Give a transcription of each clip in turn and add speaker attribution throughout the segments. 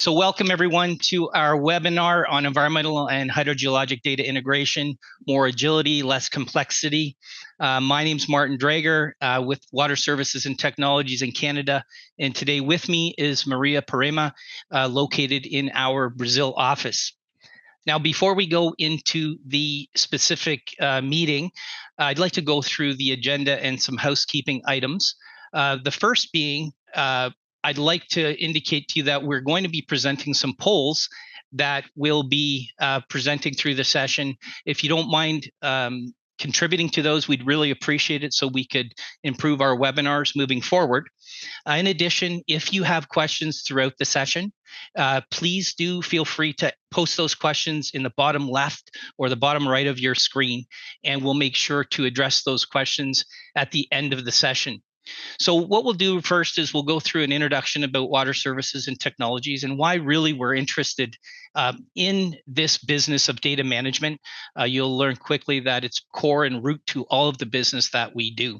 Speaker 1: So welcome everyone to our webinar on environmental and hydrogeologic data integration, more agility, less complexity. My name's Martin Draeger with Water Services and Technologies in Canada. And today with me is Maria Pereima, located in our Brazil office. Now, before we go into the specific meeting, I'd like to go through the agenda and some housekeeping items. The first being, I'd like to indicate to you that we're going to be presenting some polls that will be presenting through the session. If you don't mind contributing to those, we'd really appreciate it so we could improve our webinars moving forward. In addition, if you have questions throughout the session, please do feel free to post those questions in the bottom left or the bottom right of your screen, and we'll make sure to address those questions at the end of the session. So what we'll do first is we'll go through an introduction about water services and technologies and why really we're interested in this business of data management. You'll learn quickly that it's core and root to all of the business that we do.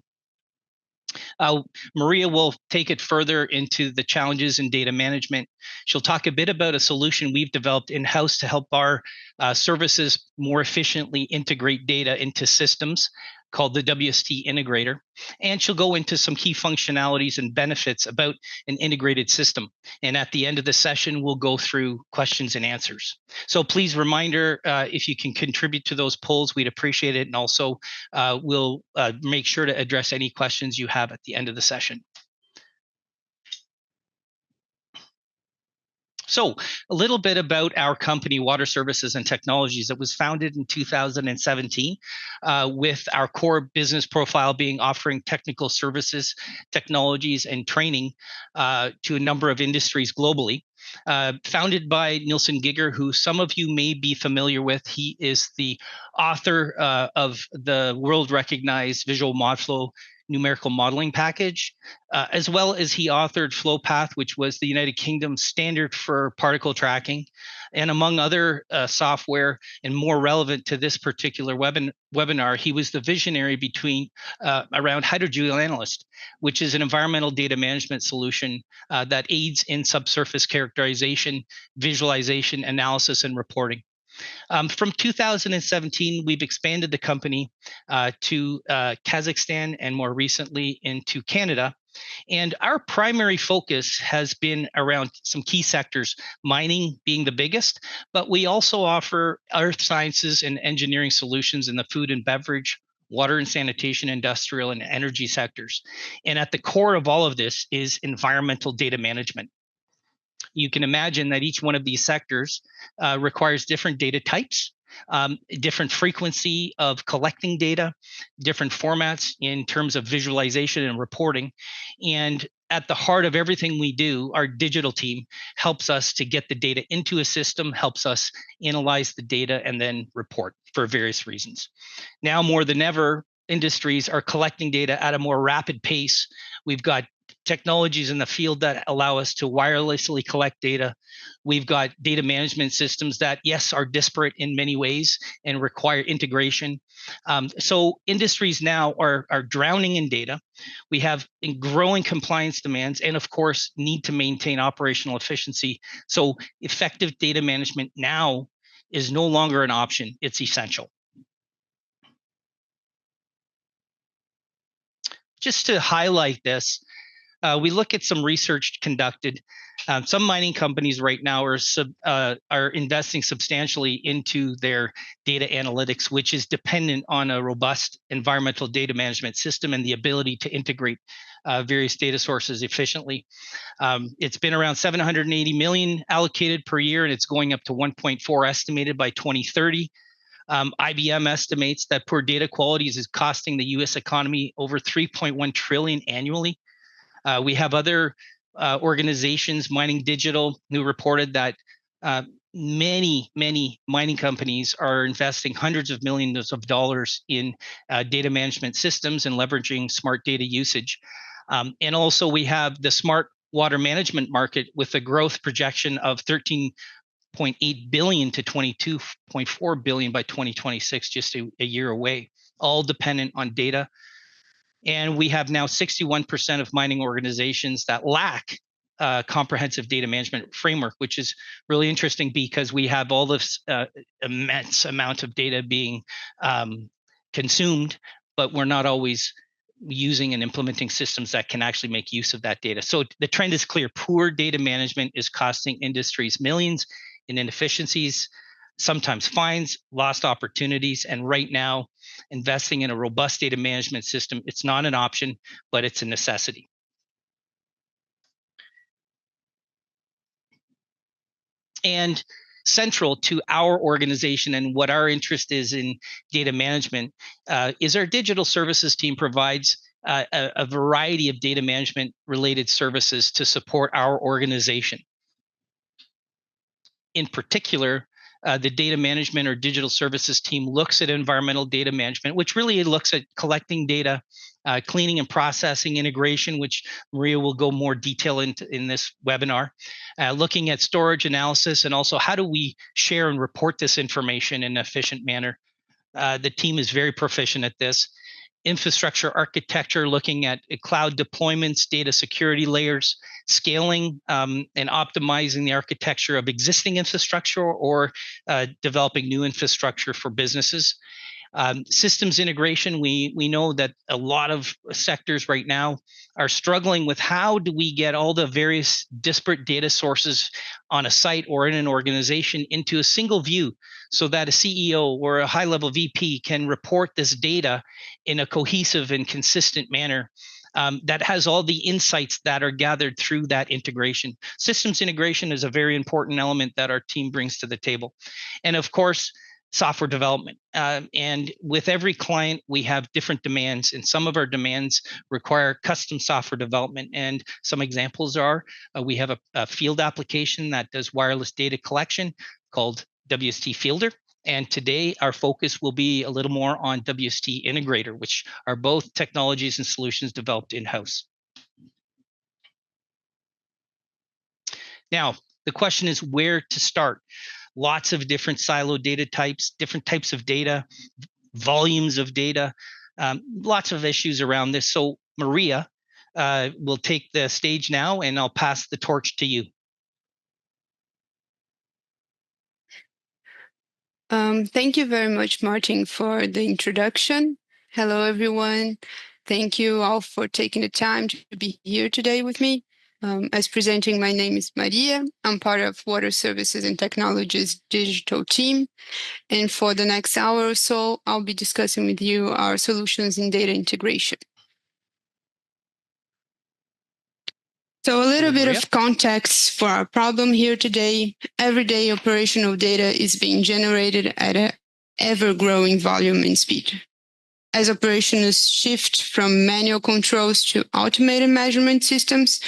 Speaker 1: Maria will take it further into the challenges in data management. She'll talk a bit about a solution we've developed in-house to help our services more efficiently integrate data into systems called the W.S.T. Integrator. And she'll go into some key functionalities and benefits about an integrated system. And at the end of the session, we'll go through questions and answers. So please reminder, if you can contribute to those polls, we'd appreciate it. And also we'll make sure to address any questions you have at the end of the session. So a little bit about our company, Water Services and Technologies. It was founded in 2017 with our core business profile being offering technical services, technologies, and training to a number of industries globally. Founded by Nielsen Giger, who some of you may be familiar with. He is the author of the world-recognized Visual ModFlow numerical modeling package, as well as he authored FlowPath, which was the United Kingdom's standard for particle tracking, and among other software. And more relevant to this particular webinar, he was the visionary around Hydrogeological, which is an environmental data management solution that aids in subsurface characterization, visualization, analysis, and reporting. From 2017, we've expanded the company to Kazakhstan and more recently into Canada. And our primary focus has been around some key sectors, mining being the biggest, but we also offer earth sciences and engineering solutions in the food and beverage, water and sanitation, industrial, and energy sectors. And at the core of all of this is environmental data management. You can imagine that each one of these sectors requires different data types, different frequency of collecting data, different formats in terms of visualization and reporting. And at the heart of everything we do, our digital team helps us to get the data into a system, helps us analyze the data, and then report for various reasons. Now more than ever, industries are collecting data at a more rapid pace. We've got technologies in the field that allow us to wirelessly collect data. We've got data management systems that, yes, are disparate in many ways and require integration. So industries now are drowning in data. We have growing compliance demands and, of course, need to maintain operational efficiency. So effective data management now is no longer an option. It's essential. Just to highlight this, we look at some research conducted. Some mining companies right now are investing substantially into their data analytics, which is dependent on a robust environmental data management system and the ability to integrate various data sources efficiently. It's been around 780 million allocated per year, and it's going up to 1.4 estimated by 2030. IBM estimates that poor data quality is costing the U.S. economy over 3.1 trillion annually. We have other organizations, Mining Digital, who reported that many mining companies are investing hundreds of millions of dollars in data management systems and leveraging smart data usage. And also we have the smart water management market with a growth projection of 13.8 billion to 22.4 billion by 2026, just a year away, all dependent on data. And we have now 61% of mining organizations that lack comprehensive data management framework, which is really interesting because we have all this immense amount of data being consumed, but we're not always using and implementing systems that can actually make use of that data. So the trend is clear. Poor data management is costing industries millions in inefficiencies, sometimes fines, lost opportunities. And right now, investing in a robust data management system, it's not an option, but it's a necessity. And central to our organization and what our interest is in data management is our digital services team provides a variety of data management related services to support our organization. In particular, the data management or digital services team looks at environmental data management, which really looks at collecting data, cleaning and processing, integration, which Maria will go more detail into in this webinar, looking at storage analysis, and also how do we share and report this information in an efficient manner. The team is very proficient at this. Infrastructure architecture, looking at cloud deployments, data security layers, scaling and optimizing the architecture of existing infrastructure or developing new infrastructure for businesses. Systems integration, we know that a lot of sectors right now are struggling with how do we get all the various disparate data sources on a site or in an organization into a single view so that a CEO or a high-level VP can report this data in a cohesive and consistent manner that has all the insights that are gathered through that integration. Systems integration is a very important element that our team brings to the table. And of course, software development. And with every client, we have different demands, and some of our demands require custom software development. And some examples are, we have a field application that does wireless data collection called WST Fielder. And today our focus will be a little more on WST Integrator, which are both technologies and solutions developed in-house. Now, the question is where to start. Lots of different silo data types, different types of data, volumes of data, lots of issues around this. So Maria will take the stage now, and I'll pass the torch to you.
Speaker 2: Thank you very much, Martin, for the introduction. Hello, everyone. Thank you all for taking the time to be here today with me. As presenting, my name is Maria. I'm part of Water Services and Technologies digital team. And for the next hour or so, I'll be discussing with you our solutions in data integration. So a little bit of context for our problem here today. Everyday operational data is being generated at an ever-growing volume and speed. As operations shift from manual controls to automated measurement systems,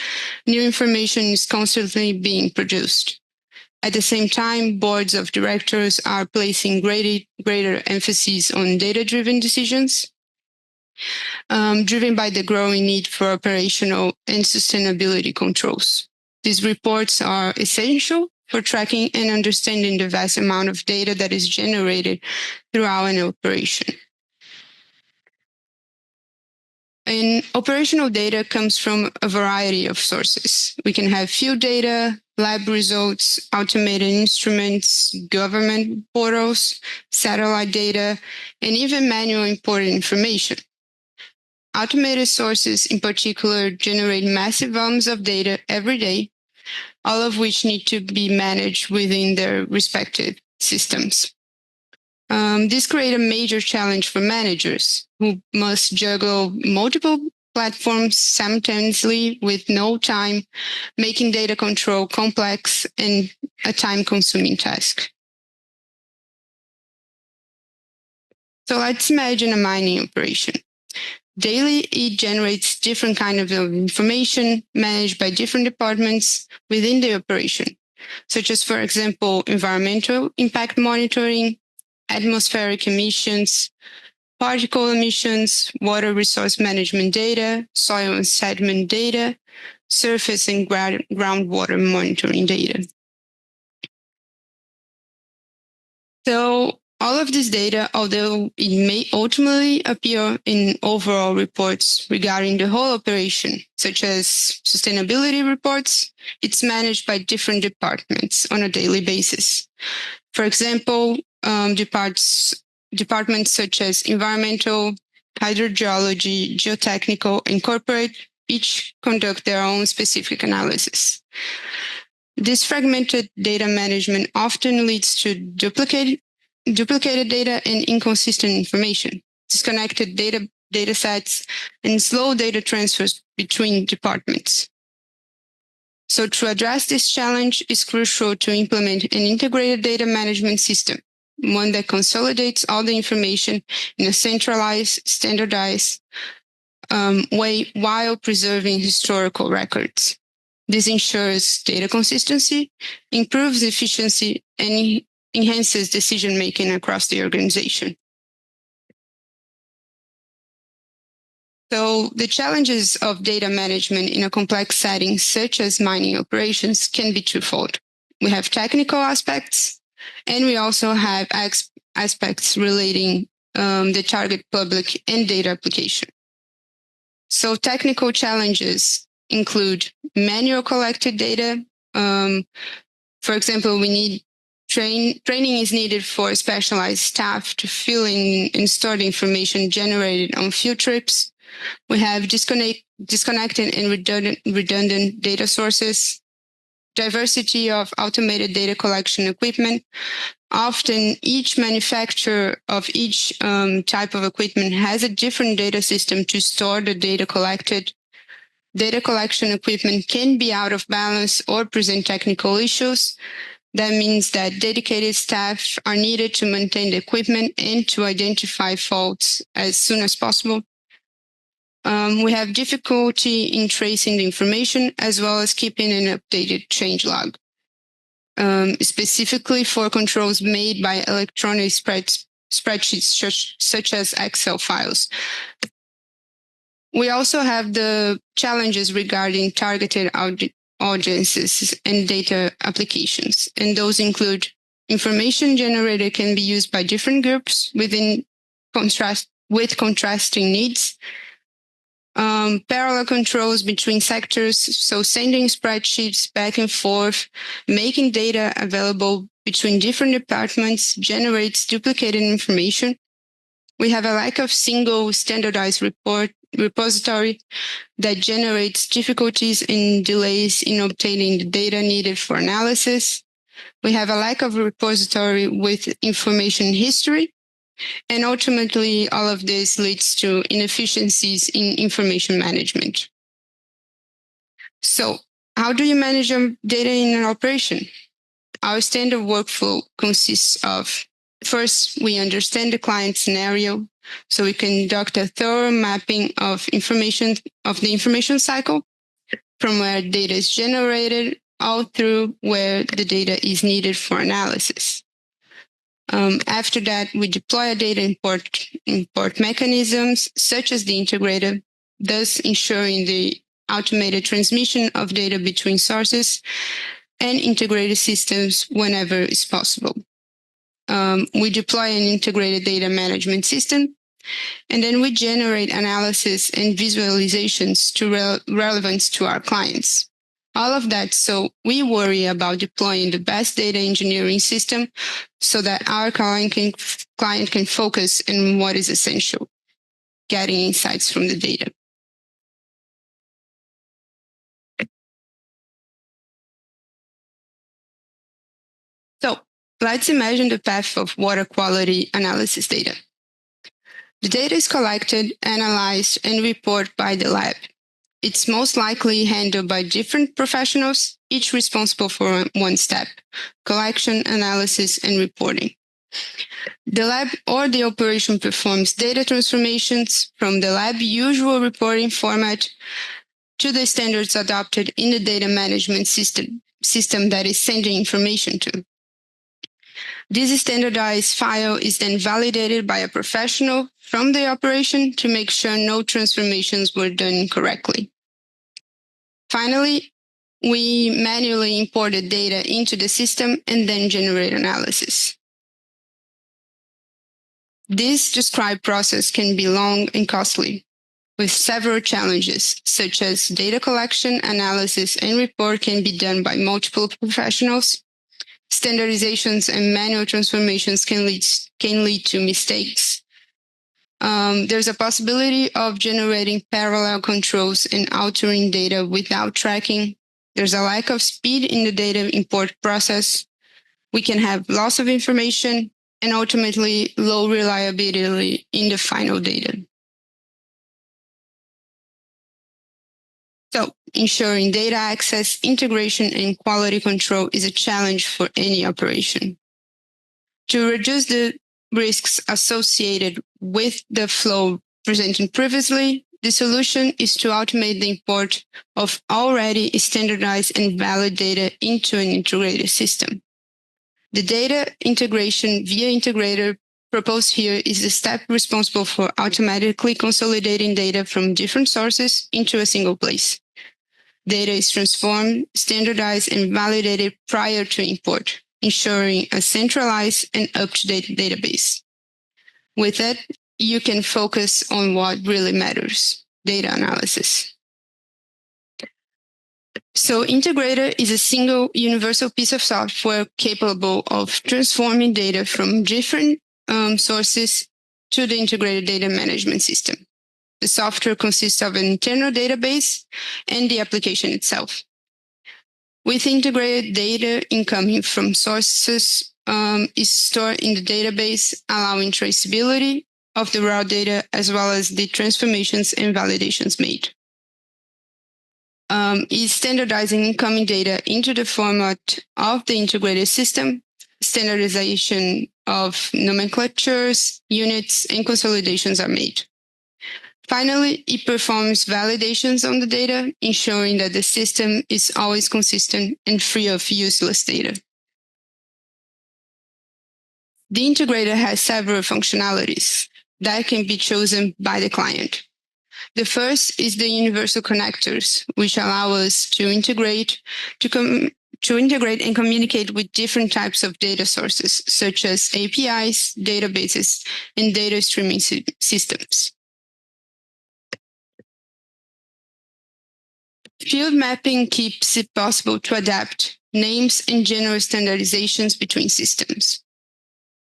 Speaker 2: new information is constantly being produced. At the same time, boards of directors are placing greater emphasis on data-driven decisions, driven by the growing need for operational and sustainability controls. These reports are essential for tracking and understanding the vast amount of data that is generated throughout an operation. And operational data comes from a variety of sources. We can have field data, lab results, automated instruments, government portals, satellite data, and even manual imported information. Automated sources in particular generate massive volumes of data every day, all of which need to be managed within their respective systems. This creates a major challenge for managers who must juggle multiple platforms simultaneously with no time, making data control complex and a time-consuming task. So let's imagine a mining operation. Daily, it generates different kinds of information managed by different departments within the operation, such as, for example, environmental impact monitoring, atmospheric emissions, particle emissions, water resource management data, soil and sediment data, surface and groundwater monitoring data. So All of this data, although it may ultimately appear in overall reports regarding the whole operation, such as sustainability reports, it's managed by different departments on a daily basis. For example, departments such as environmental, hydrogeology, geotechnical, and corporate each conduct their own specific analysis. This fragmented data management often leads to duplicated data and inconsistent information, disconnected data sets, and slow data transfers between departments. So to address this challenge, it's crucial to implement an integrated data management system, one that consolidates all the information in a centralized, standardized way while preserving historical records. This ensures data consistency, improves efficiency, and enhances decision-making across the organization. So the challenges of data management in a complex setting, such as mining operations, can be twofold. We have technical aspects, and we also have aspects relating the target public and data application. So technical challenges include manual collected data. For example, we need training is needed for specialized staff to fill in and store the information generated on field trips. We have disconnected and redundant data sources, diversity of automated data collection equipment. Often each manufacturer of each type of equipment has a different data system to store the data collected. Data collection equipment can be out of balance or present technical issues. That means that dedicated staff are needed to maintain the equipment and to identify faults as soon as possible. We have difficulty in tracing the information as well as keeping an updated change log, specifically for controls made by electronic spreadsheets such as Excel files. We also have the challenges regarding targeted audiences and data applications, and those include information generated can be used by different groups with contrasting needs. Parallel controls between sectors, so sending spreadsheets back and forth, making data available between different departments generates duplicated information. We have a lack of single standardized repository that generates difficulties and delays in obtaining the data needed for analysis. We have a lack of a repository with information history. And ultimately, all of this leads to inefficiencies in information management. So how do you manage your data in an operation? Our standard workflow consists of, first, we understand the client scenario. So we conduct a thorough mapping of the information cycle from where data is generated all through where the data is needed for analysis. After that, we deploy a data import mechanisms such as the integrator, thus ensuring the automated transmission of data between sources and integrated systems whenever is possible. We deploy an integrated data management system, and then we generate analysis and visualizations to relevance to our clients. All of that, so we worry about deploying the best data engineering system so that our client can focus on what is essential, getting insights from the data. So let's imagine the path of water quality analysis data. The data is collected, analyzed, and reported by the lab. It's most likely handled by different professionals, each responsible for one step: collection, analysis, and reporting. The lab or the operation performs data transformations from the lab usual reporting format to the standards adopted in the data management system that is sending information to. This standardized file is then validated by a professional from the operation to make sure no transformations were done incorrectly. Finally, we manually import the data into the system and then generate analysis. This described process can be long and costly, with several challenges, such as data collection, analysis, and report can be done by multiple professionals. Standardizations and manual transformations can lead to mistakes. There's a possibility of generating parallel controls and altering data without tracking. There's a lack of speed in the data import process. We can have loss of information and ultimately low reliability in the final data. So, ensuring data access, integration, and quality control is a challenge for any operation. To reduce the risks associated with the flow presented previously, the solution is to automate the import of already standardized and valid data into an integrated system. The data integration via Integrator proposed here is the step responsible for automatically consolidating data from different sources into a single place. Data is transformed, standardized, and validated prior to import, ensuring a centralized and up-to-date database. With that, you can focus on what really matters, data analysis. So Integrator is a single universal piece of software capable of transforming data from different sources to the integrated data management system. The software consists of an internal database and the application itself. With integrated data incoming from sources is stored in the database, allowing traceability of the raw data as well as the transformations and validations made. Is standardizing incoming data into the format of the integrated system, standardization of nomenclatures, units, and consolidations are made. Finally, it performs validations on the data, ensuring that the system is always consistent and free of useless data. The integrator has several functionalities that can be chosen by the client. The first is the universal connectors, which allow us to integrate and communicate with different types of data sources, such as APIs, databases, and data streaming systems. Field mapping keeps it possible to adapt names and general standardizations between systems.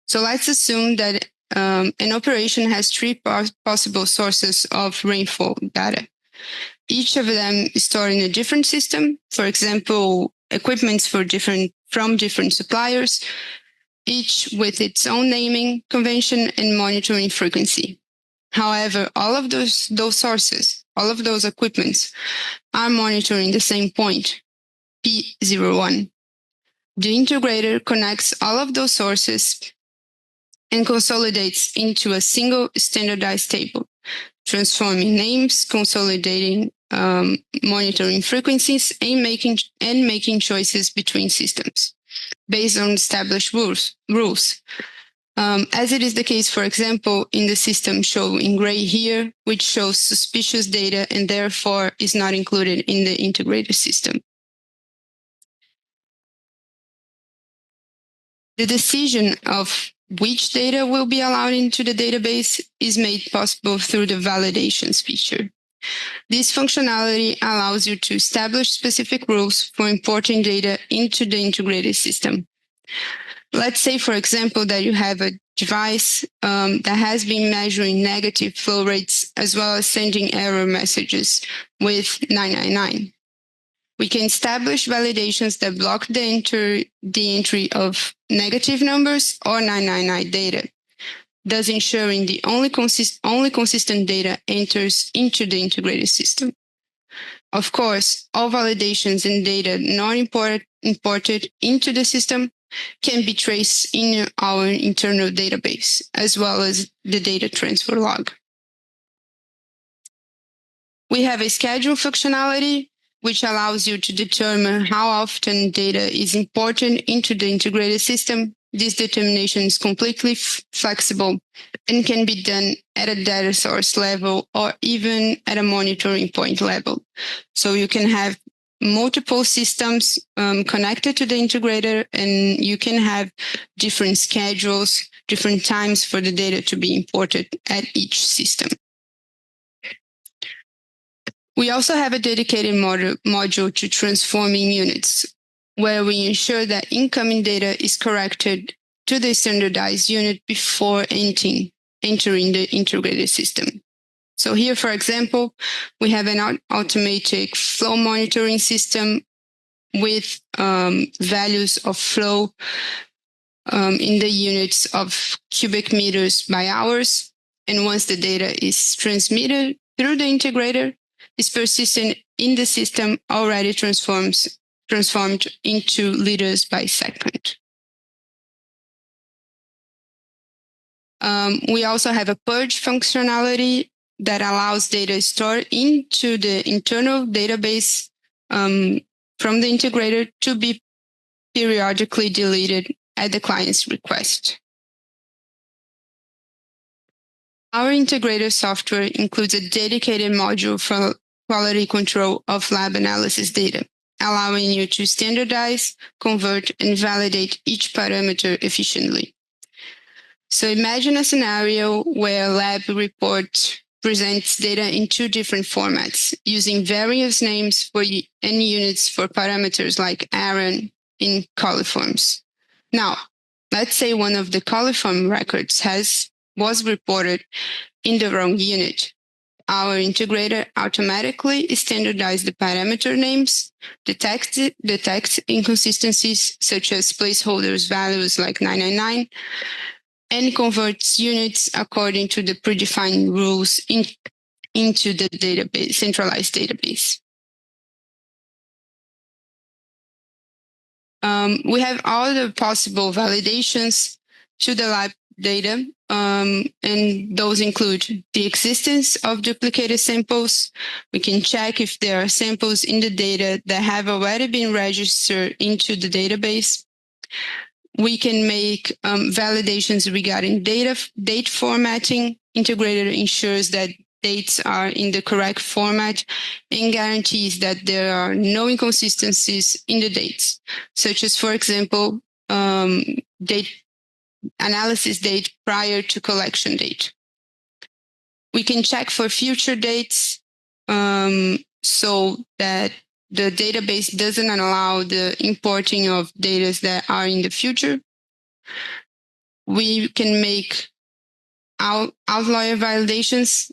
Speaker 2: So let's assume that an operation has three possible sources of rainfall data. Each of them is stored in a different system. For example, equipments from different suppliers, each with its own naming convention and monitoring frequency. However, all of those sources, all of those equipments are monitoring the same point, P01. The integrator connects all of those sources and consolidates into a single standardized table, transforming names, consolidating monitoring frequencies, and making choices between systems based on established rules. As it is the case, for example, in the system shown in gray here, which shows suspicious data and therefore is not included in the integrated system. The decision of which data will be allowed into the database is made possible through the validations feature. This functionality allows you to establish specific rules for importing data into the integrated system. Let's say, for example, that you have a device that has been measuring negative flow rates as well as sending error messages with 999. We can establish validations that block the entry of negative numbers or 999 data, thus ensuring the only consistent data enters into the integrated system. Of course, all validations and data not imported into the system can be traced in our internal database, as well as the data transfer log. We have a schedule functionality, which allows you to determine how often data is imported into the integrated system. This determination is completely flexible and can be done at a data source level or even at a monitoring point level. So you can have multiple systems connected to the integrator, and you can have different schedules, different times for the data to be imported at each system. We also have a dedicated module to transforming units, where we ensure that incoming data is corrected to the standardized unit before entering the integrated system. So here, for example, we have an automatic flow monitoring system with values of flow in the units of cubic meters by hours. And once the data is transmitted through the integrator, it's persistent in the system, already transformed into liters by second. We also have a purge functionality that allows data stored into the internal database from the integrator to be periodically deleted at the client's request. Our integrator software includes a dedicated module for quality control of lab analysis data, allowing you to standardize, convert, and validate each parameter efficiently. So imagine a scenario where a lab report presents data in two different formats, using various names and units for parameters like Aaron in coliforms. Now, let's say one of the coliform records was reported in the wrong unit. Our integrator automatically standardizes the parameter names, detects inconsistencies such as placeholders values like 999, and converts units according to the predefined rules into the database, centralized database. We have all the possible validations to the lab data, and those include the existence of duplicated samples. We can check if there are samples in the data that have already been registered into the database. We can make validations regarding date formatting. Integrator ensures that dates are in the correct format and guarantees that there are no inconsistencies in the dates, such as, for example, analysis date prior to collection date. We can check for future dates so that the database doesn't allow the importing of data that are in the future. We can make outlier validations.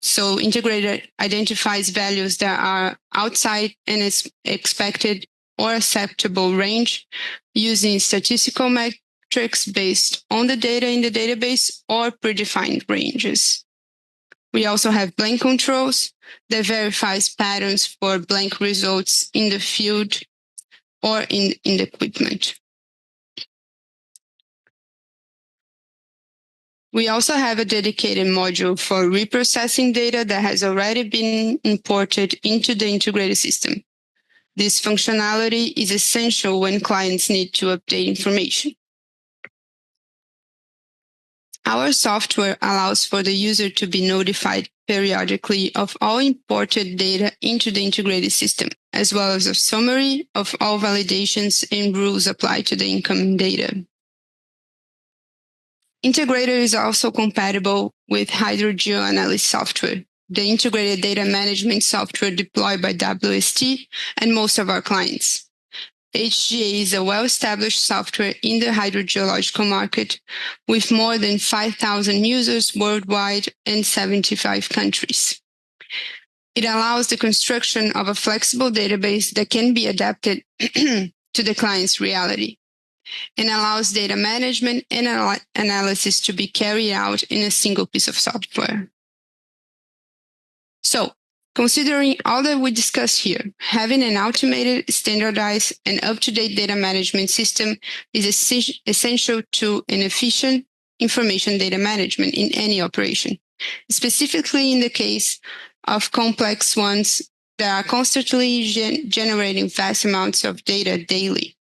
Speaker 2: So integrator identifies values that are outside an expected or acceptable range using statistical metrics based on the data in the database or predefined ranges. We also have blank controls that verifies patterns for blank results in the field or in the equipment. We also have a dedicated module for reprocessing data that has already been imported into the integrated system. This functionality is essential when clients need to update information. Our software allows for the user to be notified periodically of all imported data into the integrated system, as well as a summary of all validations and rules applied to the incoming data. Integrator is also compatible with Hydrogeological software, the integrated data management software deployed by WST and most of our clients. HGA is a well-established software in the hydrogeological market with more than 5,000 users worldwide and 75 countries. It allows the construction of a flexible database that can be adapted to the client's reality and allows data management and analysis to be carried out in a single piece of software. So, considering all that we discussed here, having an automated, standardized, and up-to-date data management system is essential to an efficient information data management in any operation, specifically in the case of complex ones that are constantly generating vast amounts of data daily.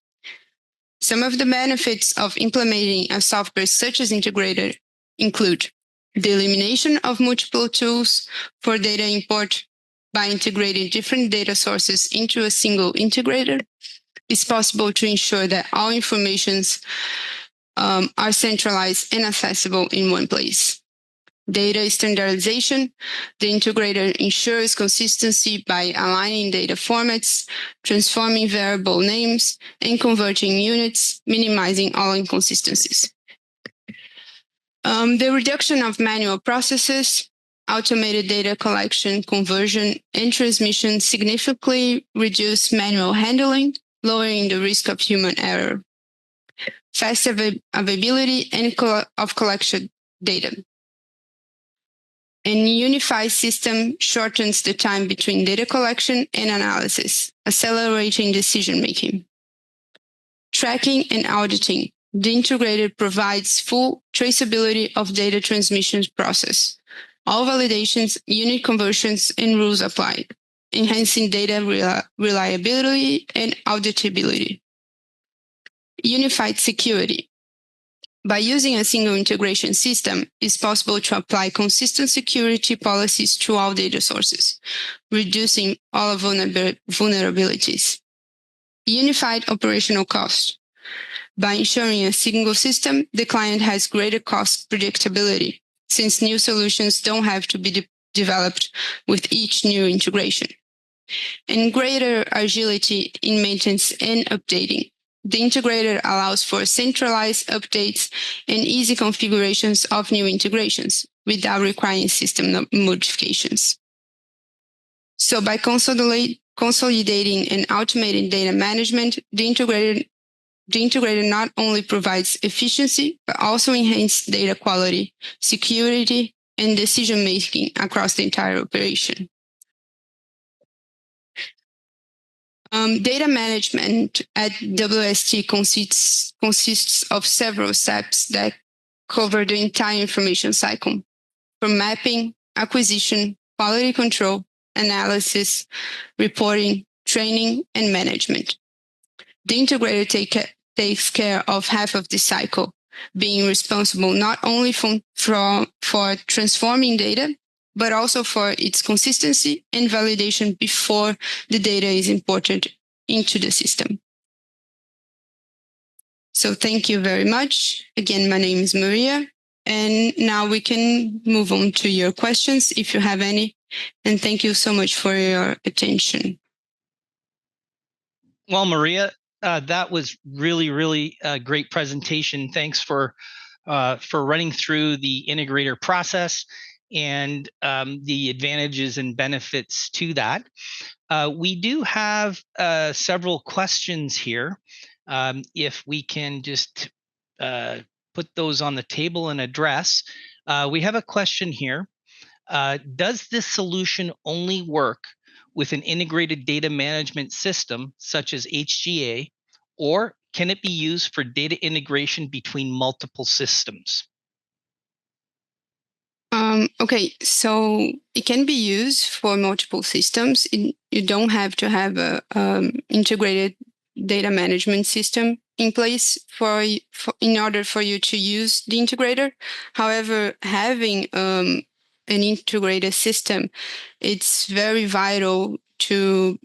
Speaker 2: Some of the benefits of implementing a software such as Integrator include the elimination of multiple tools for data import, By integrating different data sources into a single integrator, it's possible to ensure that all informations are centralized and accessible in one place. Data standardization. The integrator ensures consistency by aligning data formats, transforming variable names, and converting units, minimizing all inconsistencies. The reduction of manual processes, automated data collection, conversion, and transmission significantly reduce manual handling, lowering the risk of human error. Fast availability of collection data. A unified system shortens the time between data collection and analysis, accelerating decision-making. Tracking and auditing. The integrator provides full traceability of data transmission process. All validations, unit conversions, and rules applied, enhancing data reliability and auditability. Unified security. By using a single integration system, it's possible to apply consistent security policies to all data sources, reducing all vulnerabilities. Unified operational cost. By ensuring a single system, the client has greater cost predictability, since new solutions don't have to be developed with each new integration. And greater agility in maintenance and updating. The integrator allows for centralized updates and easy configurations of new integrations without requiring system modifications. So by consolidating and automating data management, the integrator not only provides efficiency, but also enhances data quality, security, and decision-making across the entire operation. Data management at WST consists of several steps that cover the entire information cycle, from mapping, acquisition, quality control, analysis, reporting, training, and management. The integrator takes care of half of this cycle, being responsible not only for transforming data, but also for its consistency and validation before the data is imported into the system. So thank you very much. Again, my name is Maria, and now we can move on to your questions if you have any. And thank you so much for your attention.
Speaker 1: Well, Maria, that was really a great presentation. Thanks for running through the integrator process and the advantages and benefits to that. We do have several questions here. If we can just put those on the table and address. We have a question here. Does this solution only work with an integrated data management system such as HGA, or can it be used for data integration between multiple systems?
Speaker 2: Okay, so it can be used for multiple systems. You don't have to have a integrated data management system in place in order for you to use the integrator. However, having an integrated system, it's very vital to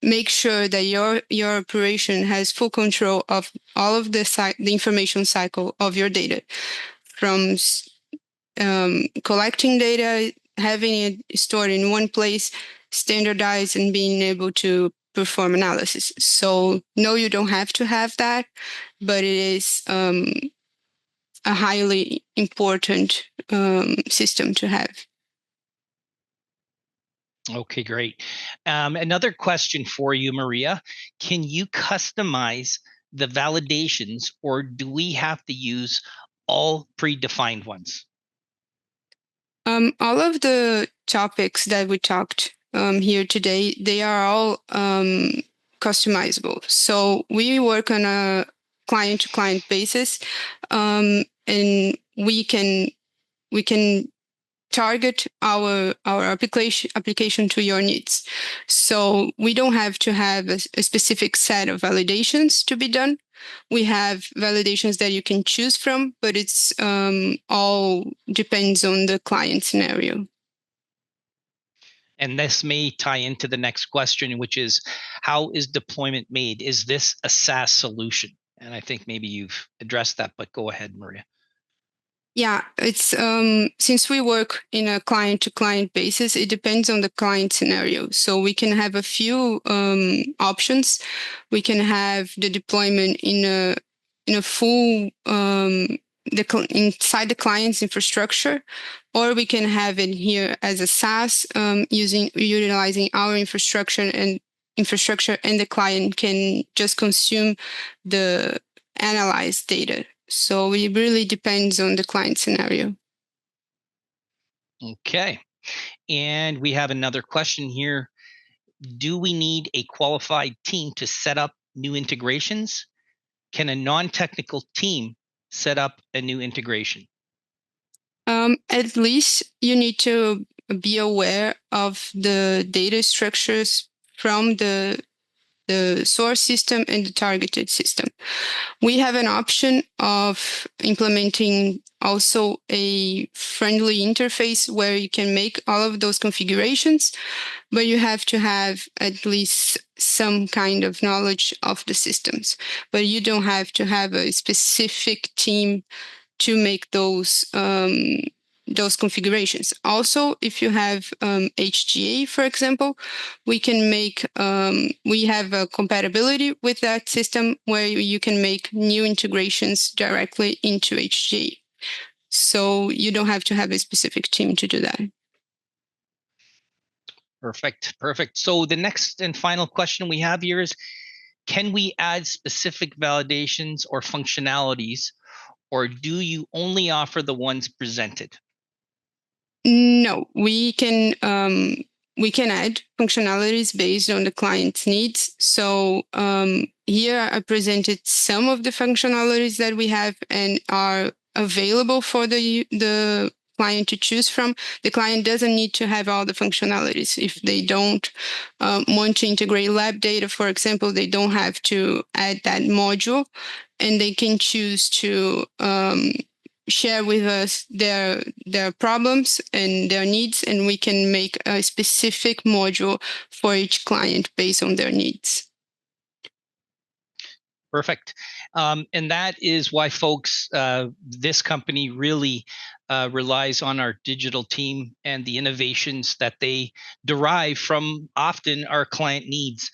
Speaker 2: make sure that your operation has full control of all of the information cycle of your data, from collecting data, having it stored in one place, standardized, and being able to perform analysis. So no, you don't have to have that, but it is a highly important system to have.
Speaker 1: Okay, great. Another question for you, Maria. Can you customize the validations, or do we have to use all predefined ones?
Speaker 2: All of the topics that we talked here today, they are all customizable. So we work on a client-to-client basis, and we can target our application to your needs. So we don't have to have a specific set of validations to be done. We have validations that you can choose from, but it's all depends on the client scenario.
Speaker 1: And this may tie into the next question, which is, how is deployment made? Is this a SaaS solution? And I think maybe you've addressed that, but go ahead, Maria.
Speaker 2: Yeah, it's since we work in a client-to-client basis, it depends on the client scenario. So we can have a few options. We can have the deployment in a full inside the client's infrastructure, or we can have it here as a SaaS utilizing our infrastructure, and the client can just consume the analyzed data. So it really depends on the client scenario.
Speaker 1: Okay. And we have another question here. Do we need a qualified team to set up new integrations? Can a non-technical team set up a new integration?
Speaker 2: At least you need to be aware of the data structures from the source system and the targeted system. We have an option of implementing also a friendly interface where you can make all of those configurations, but you have to have at least some kind of knowledge of the systems. But you don't have to have a specific team to make those configurations. Also, if you have HGA, for example, we can make we have a compatibility with that system where you can make new integrations directly into HGA. So you don't have to have a specific team to do that.
Speaker 1: Perfect. Perfect. So the next and final question we have here is, can we add specific validations or functionalities, or do you only offer the ones presented?
Speaker 2: No, we can add functionalities based on the client's needs. So here I presented some of the functionalities that we have and are available for the client to choose from. The client doesn't need to have all the functionalities. If they don't want to integrate lab data, for example, they don't have to add that module, and they can choose to share with us their problems and their needs, and we can make a specific module for each client based on their needs.
Speaker 1: Perfect. And that is why, folks, this company really relies on our digital team and the innovations that they derive from often our client needs.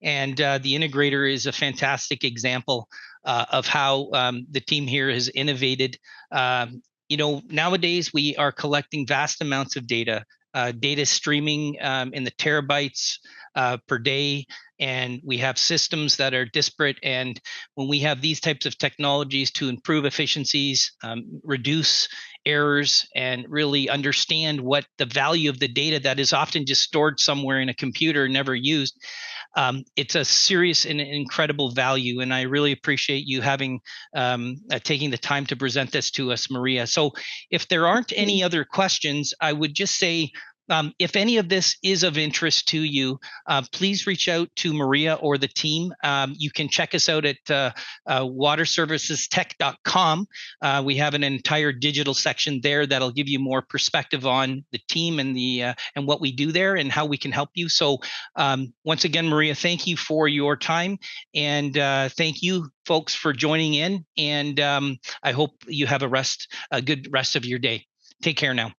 Speaker 1: And the Integrator is a fantastic example of how the team here has innovated. Nowadays we are collecting vast amounts of data, data streaming in the terabytes per day, and we have systems that are disparate. And when we have these types of technologies to improve efficiencies, reduce errors, and really understand what the value of the data that is often just stored somewhere in a computer, never used, it's a serious and incredible value. And I really appreciate you having taking the time to present this to us, Maria. So if there aren't any other questions, I would just say, if any of this is of interest to you, please reach out to Maria or the team. You can check us out at waterservicestech.com. We have an entire digital section there that'll give you more perspective on the team and and what we do there and how we can help you. So once again, Maria, thank you for your time, and thank you, folks, for joining in. And I hope you have a good rest of your day. Take care now.